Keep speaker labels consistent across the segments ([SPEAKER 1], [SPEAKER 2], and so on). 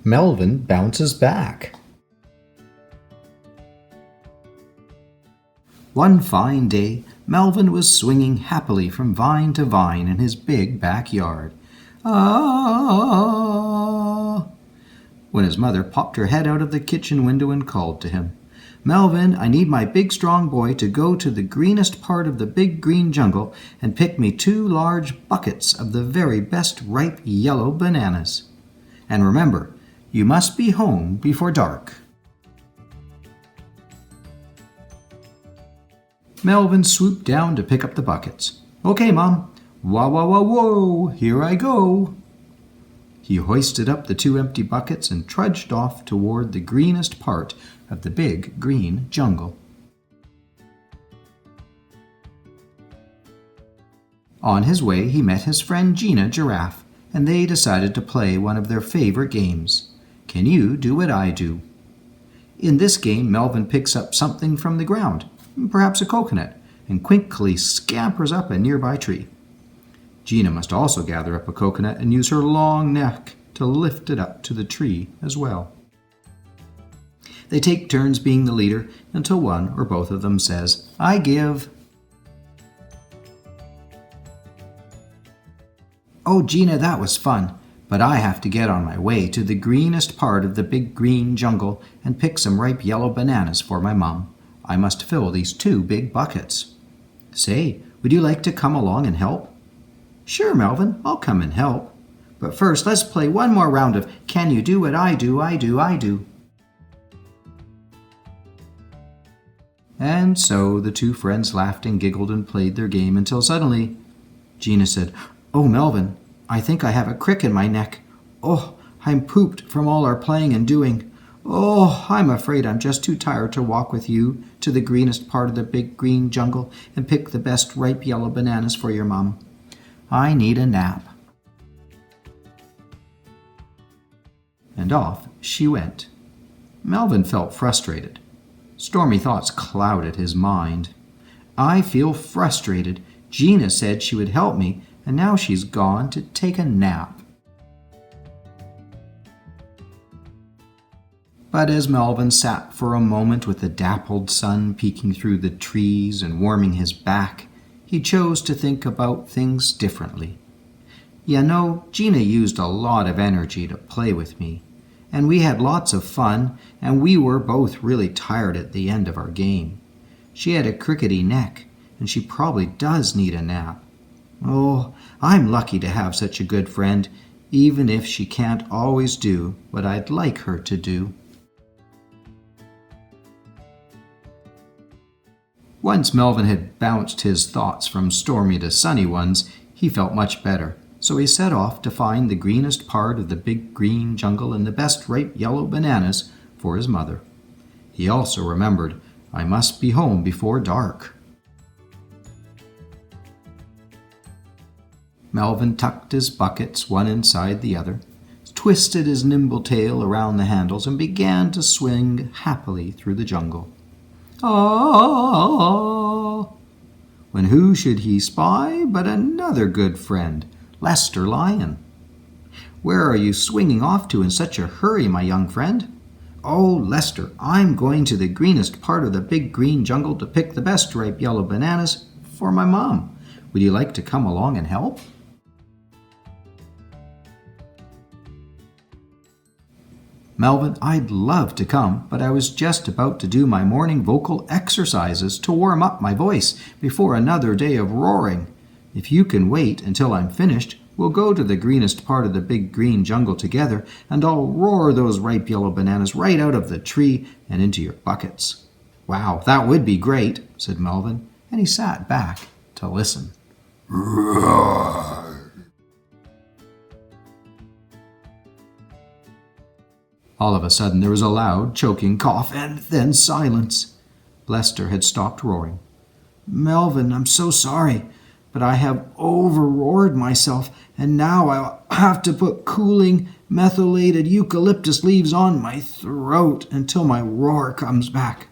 [SPEAKER 1] Melvin bounces back. One fine day, Melvin was swinging happily from vine to vine in his big backyard. Ah! When his mother popped her head out of the kitchen window and called to him, "Melvin, I need my big strong boy to go to the greenest part of the big green jungle and pick me 2 large buckets of the very best ripe yellow bananas. And remember, you must be home before dark." Melvin swooped down to pick up the buckets. "Okay, Mom. Wah, wah, wah, whoa, here I go." He hoisted up the 2 empty buckets and trudged off toward the greenest part of the big green jungle. On his way, he met his friend Gina Giraffe, and they decided to play one of their favorite games. Can you do what I do? In this game, Melvin picks up something from the ground, perhaps a coconut, and quickly scampers up a nearby tree. Gina must also gather up a coconut and use her long neck to lift it up to the tree as well. They take turns being the leader until one or both of them says, "I give." "Oh, Gina, that was fun, but I have to get on my way to the greenest part of the big green jungle and pick some ripe yellow bananas for my mom. I must fill these 2 big buckets." "Say, would you like to come along and help?" "Sure, Melvin, I'll come and help. But first, let's play one more round of Can You Do What I Do, I Do, I Do." And so the 2 friends laughed and giggled and played their game until suddenly Gina said, "Oh, Melvin, I think I have a crick in my neck. Oh, I'm pooped from all our playing and doing. Oh, I'm afraid I'm just too tired to walk with you to the greenest part of the big green jungle and pick the best ripe yellow bananas for your mom. I need a nap." And off she went. Melvin felt frustrated. Stormy thoughts clouded his mind. "I feel frustrated. Gina said she would help me, and now she's gone to take a nap." But as Melvin sat for a moment with the dappled sun peeking through the trees and warming his back, he chose to think about things differently. "You know, Gina used a lot of energy to play with me, and we had lots of fun, and we were both really tired at the end of our game. She had a crickety neck, and she probably does need a nap. Oh, I'm lucky to have such a good friend, even if she can't always do what I'd like her to do." Once Melvin had bounced his thoughts from stormy to sunny ones, he felt much better, so he set off to find the greenest part of the big green jungle and the best ripe yellow bananas for his mother. He also remembered, "I must be home before dark." Melvin tucked his buckets one inside the other, twisted his nimble tail around the handles, and began to swing happily through the jungle. Ah! When who should he spy but another good friend, Lester Lion. "Where are you swinging off to in such a hurry, my young friend?" "Oh, Lester, I'm going to the greenest part of the big green jungle to pick the best ripe yellow bananas for my mom. Would you like to come along and help?" "Melvin, I'd love to come, but I was just about to do my morning vocal exercises to warm up my voice before another day of roaring. If you can wait until I'm finished, we'll go to the greenest part of the big green jungle together, and I'll roar those ripe yellow bananas right out of the tree and into your buckets." "Wow, that would be great," said Melvin, and he sat back to listen. Roar! All of a sudden there was a loud, choking cough, and then silence. Lester had stopped roaring. "Melvin, I'm so sorry, but I have over-roared myself, and now I'll have to put cooling, methylated eucalyptus leaves on my throat until my roar comes back.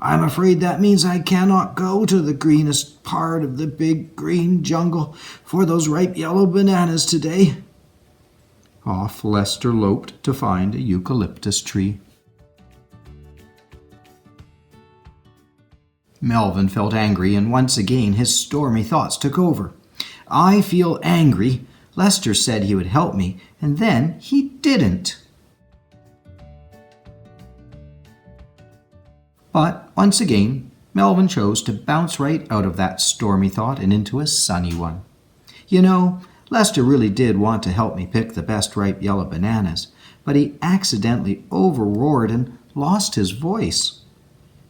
[SPEAKER 1] I'm afraid that means I cannot go to the greenest part of the big green jungle for those ripe yellow bananas today." Off Lester loped to find a eucalyptus tree. Melvin felt angry, and once again his stormy thoughts took over. I feel angry. Lester said he would help me, and then he didn't. But once again, Melvin chose to bounce right out of that stormy thought and into a sunny one. You know, Lester really did want to help me pick the best ripe yellow bananas, but he accidentally over-roared and lost his voice.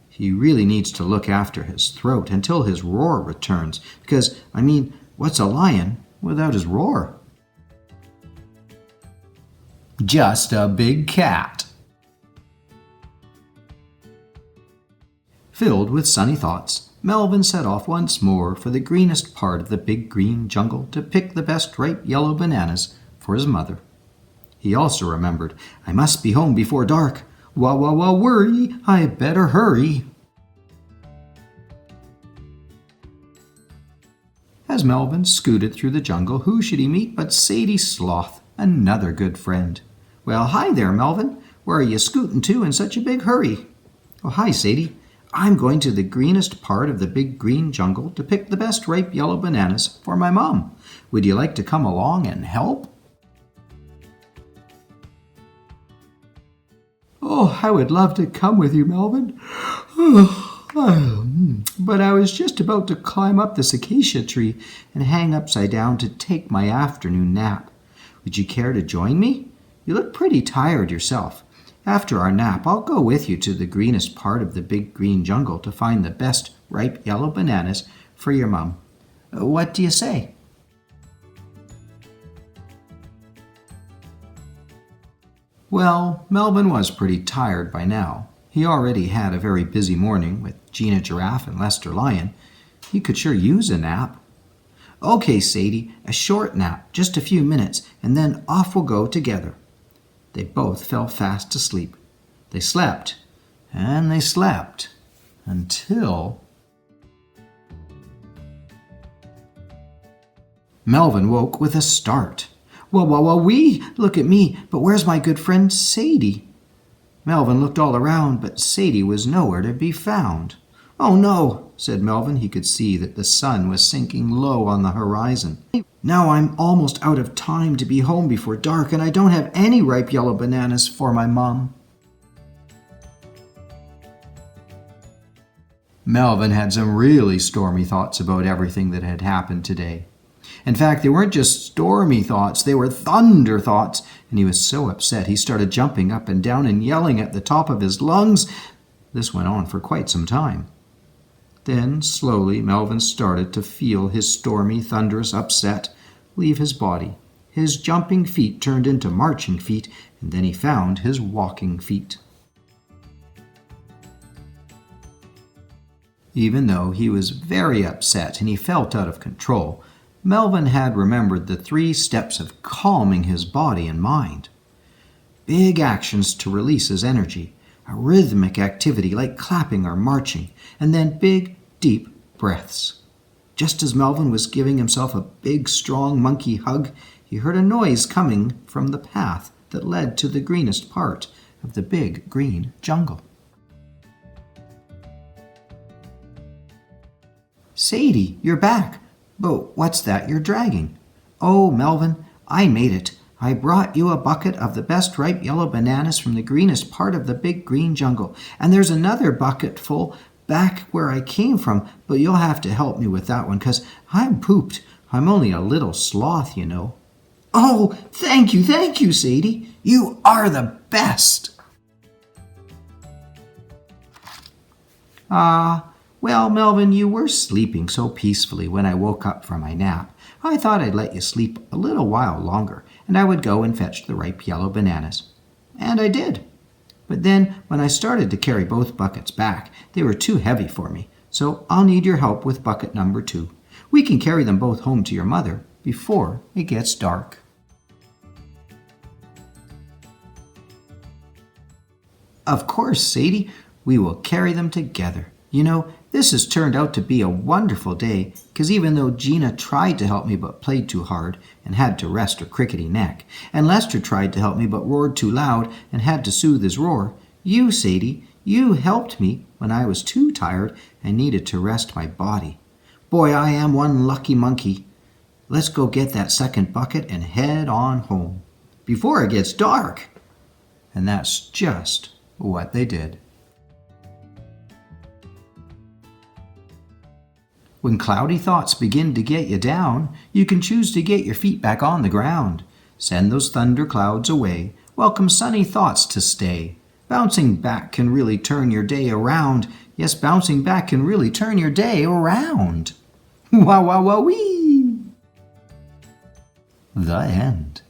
[SPEAKER 1] He really needs to look after his throat until his roar returns, because, what's a lion without his roar? Just a big cat. Filled with sunny thoughts, Melvin set off once more for the greenest part of the big green jungle to pick the best ripe yellow bananas for his mother. He also remembered, I must be home before dark. Wah, wah, wah, worry, I better hurry. As Melvin scooted through the jungle, who should he meet but Sadie Sloth, another good friend. Well, hi there, Melvin. Where are you scooting to in such a big hurry? Oh, hi, Sadie. I'm going to the greenest part of the big green jungle to pick the best ripe yellow bananas for my mom. Would you like to come along and help? Oh, I would love to come with you, Melvin. But I was just about to climb up this acacia tree and hang upside down to take my afternoon nap. Would you care to join me? You look pretty tired yourself. After our nap, I'll go with you to the greenest part of the big green jungle to find the best ripe yellow bananas for your mom. What do you say? Well, Melvin was pretty tired by now. He already had a very busy morning with Gina Giraffe and Lester Lion. He could sure use a nap. Okay, Sadie, a short nap, just a few minutes, and then off we'll go together. They both fell fast asleep. They slept, and they slept, until Melvin woke with a start. Wee, look at me, but where's my good friend Sadie? Melvin looked all around, but Sadie was nowhere to be found. Oh no, said Melvin. He could see that the sun was sinking low on the horizon. Now I'm almost out of time to be home before dark, and I don't have any ripe yellow bananas for my mom. Melvin had some really stormy thoughts about everything that had happened today. In fact, they weren't just stormy thoughts, they were thunder thoughts, and he was so upset he started jumping up and down and yelling at the top of his lungs. This went on for quite some time. Then, slowly, Melvin started to feel his stormy, thunderous upset leave his body. His jumping feet turned into marching feet, and then he found his walking feet. Even though he was very upset and he felt out of control, Melvin had remembered the 3 steps of calming his body and mind. Big actions to release his energy, a rhythmic activity like clapping or marching, and then big, deep breaths. Just as Melvin was giving himself a big, strong monkey hug, he heard a noise coming from the path that led to the greenest part of the big green jungle. Sadie, you're back. But what's that you're dragging? Oh, Melvin, I made it. I brought you a bucket of the best ripe yellow bananas from the greenest part of the big green jungle. And there's another bucket full back where I came from, but you'll have to help me with that one, 'cause I'm pooped. I'm only a little sloth, you know. Oh, thank you, Sadie. You are the best. Well, Melvin, you were sleeping so peacefully when I woke up from my nap. I thought I'd let you sleep a little while longer, and I would go and fetch the ripe yellow bananas. And I did. But then, when I started to carry both buckets back, they were too heavy for me, so I'll need your help with bucket number 2. We can carry them both home to your mother before it gets dark. Of course, Sadie, we will carry them together. You know, This has turned out to be a wonderful day, 'cause even though Gina tried to help me but played too hard and had to rest her crickety neck, and Lester tried to help me but roared too loud and had to soothe his roar, you, Sadie, you helped me when I was too tired and needed to rest my body. Boy, I am one lucky monkey. Let's go get that second bucket and head on home before it gets dark." And that's just what they did. When cloudy thoughts begin to get you down, you can choose to get your feet back on the ground. Send those thunder clouds away. Welcome sunny thoughts to stay. Bouncing back can really turn your day around. Yes, bouncing back can really turn your day around. Wow, wow, wow, wee! The end.